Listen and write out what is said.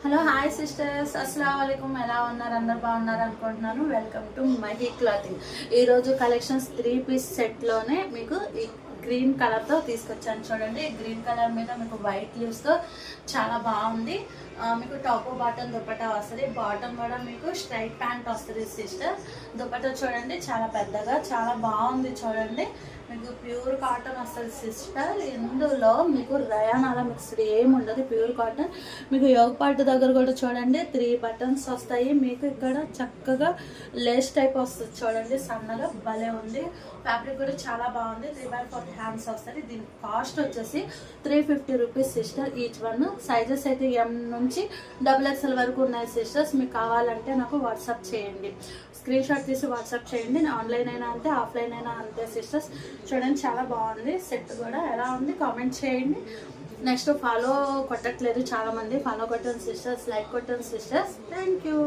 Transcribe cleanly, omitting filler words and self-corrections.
Hello hi sisters, అస్సలాము అలైకుం. ఎలా ఉన్నారు? అందరు బాగున్నారు అనుకుంటున్నాను. Welcome to Mahi clothing. ఈరోజు కలెక్షన్స్ 3-పీస్ సెట్లోనే మీకు ఈ గ్రీన్ కలర్తో తీసుకొచ్చాను. చూడండి, గ్రీన్ కలర్ మీద మీకు వైట్ లీవ్స్తో చాలా బాగుంది. మీకు టాప్ బాటమ్ దుపట్టా వస్తుంది. బాటమ్ కూడా మీకు స్ట్రైట్ ప్యాంట్ వస్తుంది సిస్టర్. దుపట్టా చూడండి చాలా పెద్దగా చాలా బాగుంది. చూడండి, మీకు ప్యూర్ కాటన్ వస్తుంది సిస్టర్. ఇందులో మీకు రయాన్ అలా మిక్స్డ్ ఏమి ఉండదు, ప్యూర్ కాటన్. మీకు యోగ పార్ట్ దగ్గర కూడా చూడండి 3 బటన్స్ వస్తాయి. మీకు ఇక్కడ చక్కగా లేస్ టైప్ వస్తుంది. చూడండి, సన్నగా భలే ఉంది. ఫ్యాబ్రిక్ కూడా చాలా బాగుంది. 3/4 హ్యాండ్స్ వస్తుంది. దీని కాస్ట్ వచ్చేసి 350 rupees sister each one. Sizes అయితే M నుంచి XXL వరకు ఉన్నాయి సిస్టర్స్. మీకు కావాలంటే నాకు వాట్సాప్ చేయండి, స్క్రీన్ షాట్ తీసి వాట్సాప్ చేయండి. ఆన్లైన్ అయినా అంతే, ఆఫ్లైన్ అయినా అంతే సిస్టర్స్. చూడండి చాలా బాగుంది. సెట్ కూడా ఎలా ఉంది కామెంట్ చేయండి. నెక్స్ట్ ఫాలో కొట్టట్లేదు చాలామంది. ఫాలో కొట్టండి సిస్టర్స్, లైక్ కొట్టండి సిస్టర్స్. Thank you.